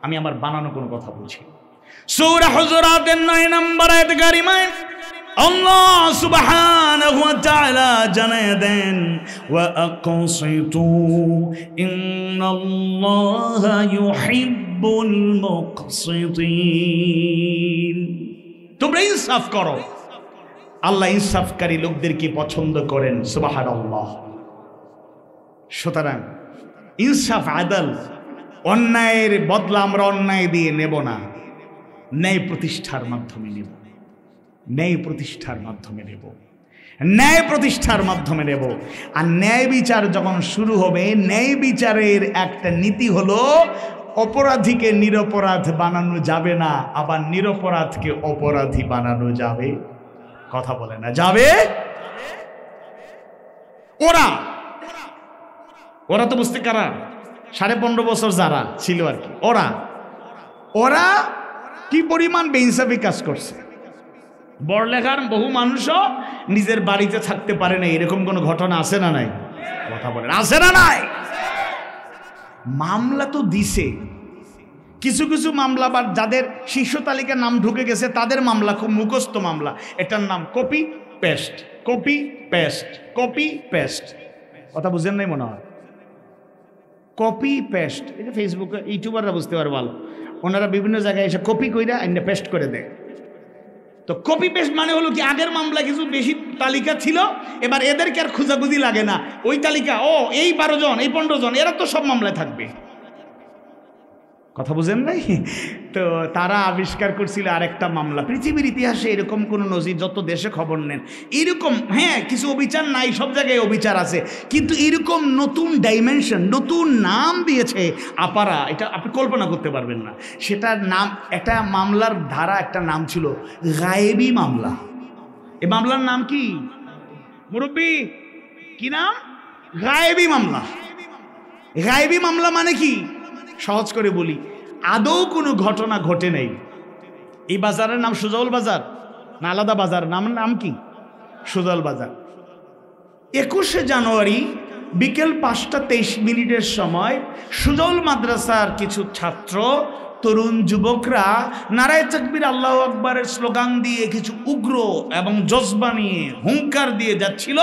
আমি আমার বানানো কোনো কথা বলছি। সূরা হুজুরাতের 9 নম্বর আয়াত কারিমায় আল্লাহ সুবহানাহু ওয়া তাআলা জানায় দেন, ওয়া আকসিতু ইন্নাল্লাহা ইউহিব্বুল মুকসিতিন। তোমরা ইনসাফ করো, আল্লাহ ইনসাফকারী লোকদেরকে পছন্দ করেন। সুবহানাল্লাহ। সুতরাং ইনসাফ, আদল, অন্যায়ের বদলা আমরা অন্যায় দিয়ে নেব না, ন্যায় প্রতিষ্ঠার মাধ্যমে নেব, ন্যায় প্রতিষ্ঠার মাধ্যমে নেব, ন্যায় প্রতিষ্ঠার মাধ্যমে নেব। আর ন্যায় বিচার যখন শুরু হবে, ন্যায় বিচারের একটা নীতি হলো অপরাধীকে নিরপরাধ বানানো যাবে না, আবার নিরপরাধকে অপরাধী বানানো যাবে। কথা বলে না যাবে। ওরা তো বুঝতে কারা, 15.5 বছর যারা ছিল আর কি, ওরা কি পরিমাণ বেইনসাফি কাজ করছে। বড়লেখার বহু মানুষও নিজের বাড়িতে থাকতে পারে না, এরকম কোনো ঘটনা আছে না নাই? কথা বলেন, আছে না নাই? মামলা তো দিছে, কিছু কিছু মামলা আবার যাদের শীর্ষ তালিকার নাম ঢুকে গেছে তাদের মামলা খুব মুখস্থ মামলা, এটার নাম copy paste, copy paste, copy paste. কথা বুঝেন নাই মনে হয়? কপি পেস্ট, এটা ফেসবুকে ইউটিউবাররা বুঝতে পারে ভালো, ওনারা বিভিন্ন জায়গায় এসে কপি কইরা এনে পেস্ট করে দেয়। তো কপি পেস্ট মানে হলো কি, আগের মামলা কিছু বেশি তালিকা ছিল, এবার এদেরকে আর খোঁজাখুঁজি লাগে না, ওই তালিকা এই 12 জন এই 15 জন এরা তো সব মামলায় থাকবে। কথা বুঝেন নাই? তো তারা আবিষ্কার করছিল আরেকটা মামলা। পৃথিবীর ইতিহাসে এরকম কোন নজির, যত দেশে খবর নেন এরকম, হ্যাঁ কিছু অবিচার নাই, সব জায়গায় অবিচার আছে, কিন্তু এরকম নতুন ডাইমেনশন, নতুন নাম দিয়েছে আপারা, এটা আপনি কল্পনা করতে পারবেন না। সেটার নাম, একটা মামলার ধারা, একটা নাম ছিল গায়েবী মামলা। এই মামলার নাম কি মুরব্বী? কি নাম? গায়েবী মামলা। গায়েবী মামলা মানে কি? সহজ করে বলি, আদৌ কোনো ঘটনা ঘটে নেই। এই বাজারের নাম সুজল বাজার না আলাদা বাজার? নাম কি? সুজল বাজার। 21শে জানুয়ারি বিকেল 5টা 23 মিনিটের সময় সুজল মাদ্রাসার কিছু ছাত্র, তরুণ যুবকরা নারায়ে তাকবীর আল্লাহু আকবারের স্লোগান দিয়ে, কিছু উগ্র এবং জজবা নিয়ে হুঙ্কার দিয়ে যাচ্ছিল।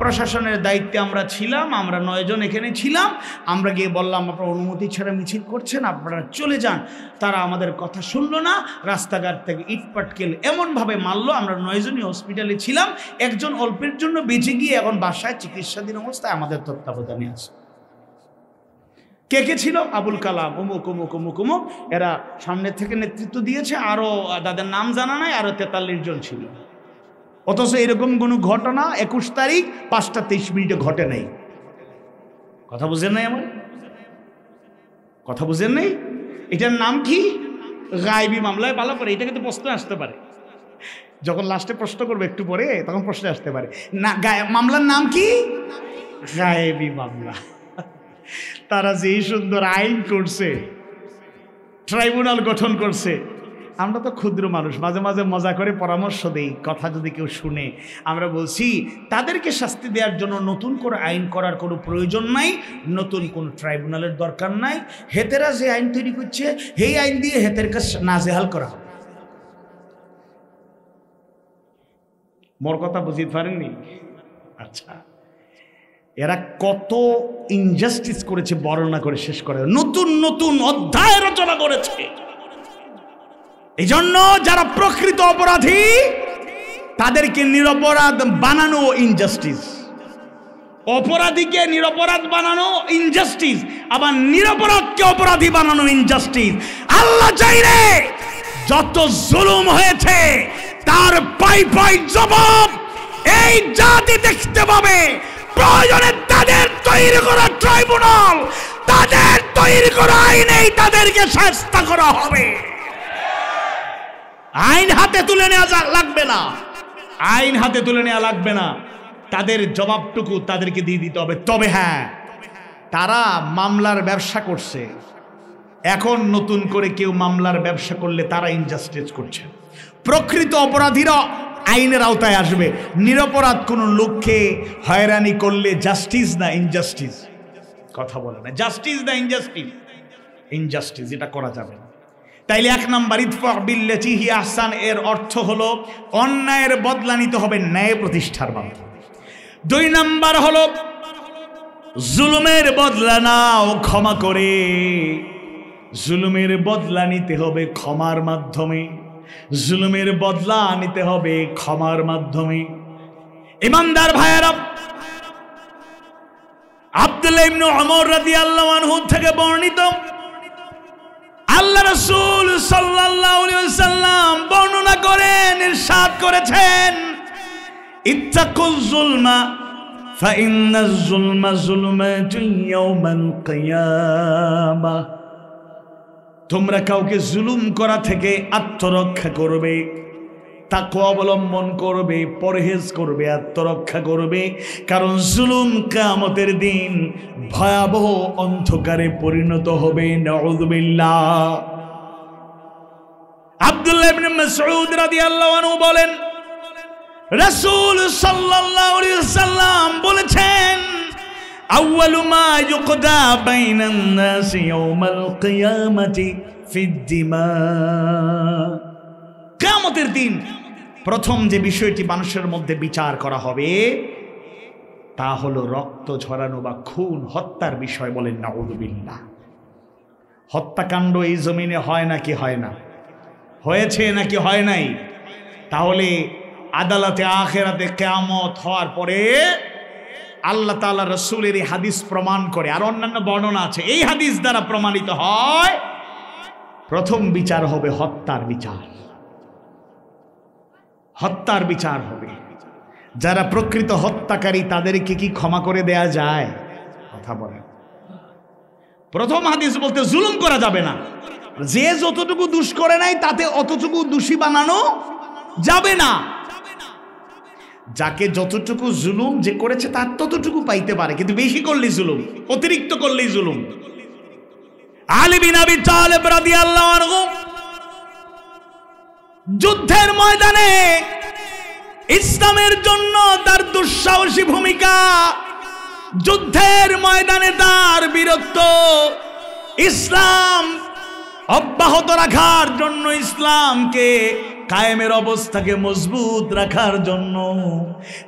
প্রশাসনের দায়িত্বে আমরা ছিলাম, আমরা 9 জন এখানে ছিলাম। আমরা গিয়ে বললাম, আপনারা অনুমতি ছাড়া মিছিল করছেন, আপনারা চলে যান। তারা আমাদের কথা শুনলো না, রাস্তাঘাট থেকে ইটপাটকেল এমনভাবে মারলো। আমরা 9 জনই হসপিটালে ছিলাম, একজন অল্পের জন্য বেঁচে গিয়ে এখন বাসায় চিকিৎসাধীন অবস্থায় আমাদের তত্ত্বাবধানে আছে। কে কে ছিল? আবুল কালাম, অমুক অমুক অমুক অমুক, এরা সামনে থেকে নেতৃত্ব দিয়েছে, আরো তাদের নাম জানা নাই, আরো 43 জন ছিল। অথচ এরকম কোনো ঘটনা 21 তারিখ 5টা 23 মিনিটে ঘটে নাই। কথা বুঝেন নাই? আমার কথা বুঝেন নাই? এটার নাম কি? গায়েবী মামলায়। ভালো করে এটা কিন্তু প্রশ্ন আসতে পারে, যখন লাস্টে প্রশ্ন করবে একটু পরে, তখন প্রশ্ন আসতে পারে না। মামলার নাম কি? গায়েবী মামলা। তারা যে সুন্দর আইন করছে, ট্রাইব্যুনাল গঠন করছে। আমরা তো ক্ষুদ্র মানুষ, মাঝে মাঝে মজা করে পরামর্শ দেই, কথা যদি কেউ শুনে। আমরা বলছি তাদেরকে শাস্তি দেওয়ার জন্য নতুন করে আইন করার কোনো প্রয়োজন নাই, নতুন কোনো ট্রাইব্যুনালের দরকার নাই। হেতেরা যে আইন তৈরি করছে, সেই আইন দিয়ে হেতের কাছে নাজেহাল করা হবে। মোর কথা বুঝতে পারেননি? আচ্ছা, এরা কত ইনজাস্টিস করেছে বর্ণনা করে শেষ করে, নতুন নতুন অধ্যায় রচনা করেছে। এই জন্য যারা প্রকৃত অপরাধী তাদেরকে নিরপরাধ বানানো ইনজাস্টিস, অপরাধীকে নিরপরাধ বানানো ইনজাস্টিস, আবার নিরপরাধকে অপরাধী বানানো ইনজাস্টিস। আল্লাহ চাইলে যত জুলুম হয়েছে তার পাই পাই জবাব এই জাতি দেখতে পাবে। প্রয়োজনে তাদের তৈরি করা ট্রাইব্যুনাল, তাদের তৈরি করা আইনেই তাদেরকে শাস্তি করা হবে। আইন হাতে তুলে নেওয়া লাগবে না, আইন হাতে তুলে নেওয়া লাগবে না, তাদের জবাবটুকু তাদেরকে দিয়ে দিতে হবে। তবে হ্যাঁ, তারা মামলার ব্যবসা করছে, এখন নতুন করে কেউ মামলার ব্যবসা করলে তারা ইনজাস্টিস করছে। প্রকৃত অপরাধীরা আইনের আওতায় আসবে। নিরপরাধ কোন লোককে হয়রানি করলে জাস্টিস না ইনজাস্টিস? কথা বলে না, জাস্টিস না ইনজাস্টিস? ইনজাস্টিস, এটা করা যাবে না। তাইলে 1 নাম্বার ইদফা বিল্লাতি হি আহসান এর অর্থ হলো অন্যায়ের বদলা নিতে হবে ন্যায় প্রতিষ্ঠার মাধ্যমে। 2 নাম্বার হলো জুলুমের বদলা নাও ক্ষমা করে, জুলুমের বদলা নিতে হবে ক্ষমার মাধ্যমে, জুলুমের বদলা নিতে হবে ক্ষমার মাধ্যমে। ইমানদার ভাইয়েরা, আব্দুল্লাহ ইবনে ওমর রাদিয়াল্লাহু আনহু থেকে বর্ণিত, আল্লাহ রাসূল সাল্লাল্লাহু আলাইহি ওয়াসাল্লাম বর্ণনা করেন, ইরশাদ করেছেন, ইত্তাকুল যুলমা ফাইন্নাজ যুলমা যুলমাতুন ইয়াওমাল কিয়ামাহ। তোমরা কাউকে জুলুম করা থেকে আত্মরক্ষা করবে, তাকওয়া অবলম্বন করবে, পরহেজ করবে, আত্মরক্ষা করবে, কারণ জুলুম কিয়ামতের দিন ভয়াবহ অন্ধকারে পরিণত হবে। নাউযুবিল্লাহ। আব্দুল্লাহ ইবনে মাসউদ রাদিয়াল্লাহু আনহু বলেন, রাসূল সাল্লাল্লাহু আলাইহি ওয়াসাল্লাম বলেছেন, আউয়ালু মা ইউকদা বাইনান নাস ইয়াওমাল কিয়ামাতি ফিদ-দিমা। কিয়ামতের দিন প্রথম যে বিষয়টি মানুষের মধ্যে বিচার করা হবে তা হলো রক্ত ঝরানো বা খুন, হত্যার বিষয়। বলেন নাউযুবিল্লাহ। হত্যাকাণ্ড এই জমিনে হয় নাকি হয় না? হয়েছে নাকি হয় নাই? তাহলে আদালতে আখিরাতে কিয়ামত হওয়ার পরে আল্লাহ তাআলা রাসূলের এই হাদিস প্রমাণ করে, আর অন্যান্য বর্ণনা আছে, এই হাদিস দ্বারা প্রমাণিত হয় প্রথম বিচার হবে হত্যার বিচার। হত্যার বিচার হবে। যারা প্রকৃত হত্যাকারী তাদেরকে কি ক্ষমা করে দেয়া যায়? কথা বলেন। প্রথম হাদিস বলতে জুলুম করা যাবে না। যে যতটুকু দোষ করে নাই তাতে অতটুকু দোষী বানানো যাবে না। যাকে যতটুকু জুলুম যে করেছে তার ততটুকু পাইতে পারে, কিন্তু বেশি করলেই জুলুম, অতিরিক্ত করলেই জুলুম। আলী বিন আবি তালেব রাদিয়াল্লাহু আনহু যুদ্ধের ময়দানে ইসলামের জন্য তার দুঃসাহসী ভূমিকা, যুদ্ধের ময়দানে তার বীরত্ব, ইসলাম অব্যাহত রাখার জন্য, ইসলামকে কায়েমের অবস্থাকে মজবুত রাখার জন্য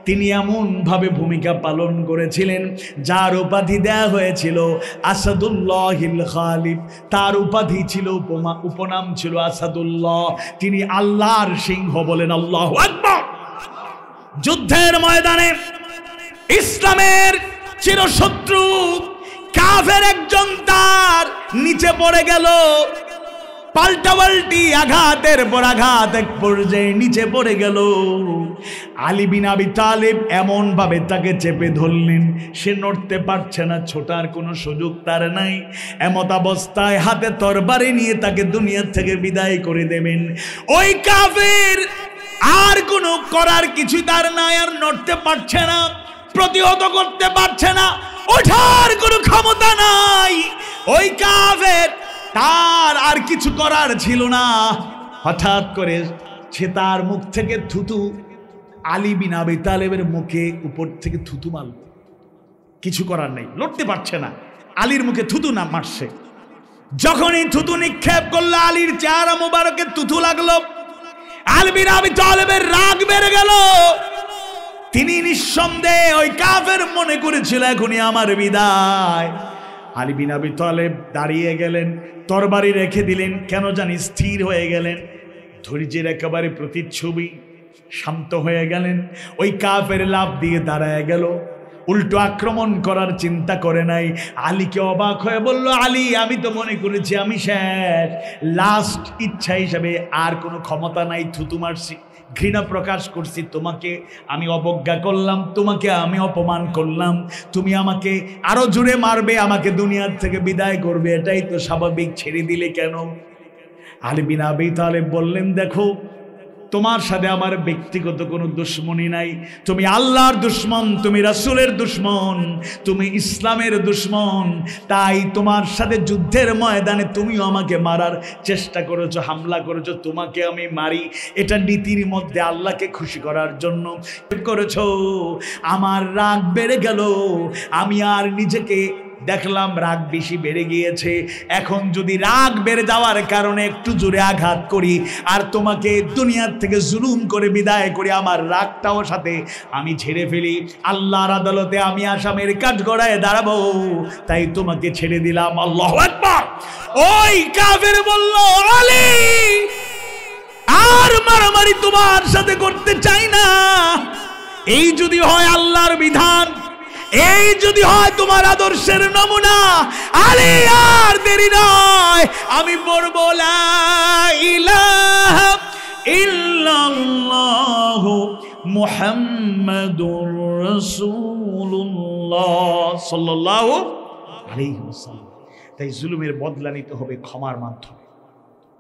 তিনি এমন ভাবে ভূমিকা পালন করেছিলেন, যার উপাধি দেয়া হয়েছিল আসাদুল্লাহিল গালিব। তার উপাধি ছিল, উপনাম ছিল আসাদুল্লাহ। তিনি আল্লাহর সিংহ। বলেন আল্লাহু আকবার। যুদ্ধের ময়দানে ইসলামের চিরশত্রু কাফের একজন তার নিচে পড়ে গেল, পাল্টাপাল্টি আঘাতের পর আঘাত, এক পর্যায়ে নিচে পড়ে গেল। আলী বিন আবি তালেব এমন ভাবে তাকে চেপে ধরলেন, সে নড়তে পারছে না, ছোটার কোনো সুযোগ তার নাই। এমত অবস্থায় হাতে তরবারি নিয়ে তাকে দুনিয়া থেকে বিদায় করে দেবেন। ওই কাফের আর কোনো করার কিছু তার নাই, আর নড়তে পারছে না, প্রতিহত করতে পারছে না, ওঠার কোনো ক্ষমতা নাই। ওই কাফের তার আর কিছু করার ছিল না। হঠাৎ করে সে তার মুখ থেকে থুতু, আলী বিন আবি তালেবের মুখে উপর থেকে থুতু মারল। কিছু করার নেই, লড়তে পারছে না, আলীর মুখে থুতু না মারছে। যখনই থুতু নিক্ষেপ করলো, আলীর চেহারা মোবারকে থুতু লাগলো। আলী বিন আবি তালেবের রাগ বেড়ে গেল। তিনি নিঃসন্দেহে ওই কাফের মনে করেছিল এখনই আমার বিদায়। আলী বিন আবি তালেব দাঁড়িয়ে গেলেন, তরবারি রেখে দিলেন, কেন জানি স্থির হয়ে গেলেন, ধৈর্যের একেবারে প্রতিচ্ছবি, শান্ত হয়ে গেলেন। ওই কাফের লাফ দিয়ে দাঁড়ায় গেল, উল্টো আক্রমণ করার চিন্তা করে নাই। আলীকে অবাক হয়ে বলল, আলী, আমি তো মনে করেছি আমি শেষ, লাস্ট ইচ্ছা হিসাবে আর কোনো ক্ষমতা নাই, থুতু মারছি, ঘৃণা প্রকাশ করছি, তোমাকে আমি অবজ্ঞা করলাম, তোমাকে আমি অপমান করলাম, তুমি আমাকে আরো জোরে মারবে, আমাকে দুনিয়ার থেকে বিদায় করবে, এটাই তো স্বাভাবিক, ছেড়ে দিলে কেন? আলী বিন আবি তালেব বললেন, দেখো, তোমার সাথে আমার ব্যক্তিগত কোনো দুশ্মনী নাই, তুমি আল্লাহর দুশ্মন, তুমি রাসূলের দুশ্মন, তুমি ইসলামের দুশ্মন, তাই তোমার সাথে যুদ্ধের ময়দানে তুমিও আমাকে মারার চেষ্টা করেছো, হামলা করেছো, তোমাকে আমি মারি, এটা নীতির মধ্যে আল্লাহকে খুশি করার জন্য করেছো। আমার রাগ বেড়ে গেল, আমি আর নিজেকে দেখলাম রাগ বেশি বেড়ে গিয়েছে। এখন যদি রাগ বেড়ে যাওয়ার কারণে একটু জোরে আঘাত করি আর তোমাকে দুনিয়ার থেকে জুলুম করে বিদায় করি, আমার রাগটাও সাথে আমি ছেড়ে ফেলি, আল্লাহর আদালতে আমি আসামের কাঠগড়ায় দাঁড়াবো, তাই তোমাকে ছেড়ে দিলাম। আল্লাহু আকবার। ওই কাফের বলল, আলী, আর মারামারি তোমার সাথে করতে চাই না। এই যদি হয় আল্লাহর বিধান, এই যদি হয় তোমার আদর্শের নমুনা, আলী, আর দেরি নয়, আমি পড়ব লা ইলাহা ইল্লাল্লাহু মুহাম্মাদুর রাসূলুল্লাহ সাল্লাল্লাহু আলাইহি ওয়াসাল্লাম। তাই জুলুমের বদলা নিতে হবে ক্ষমার মাধ্যমে।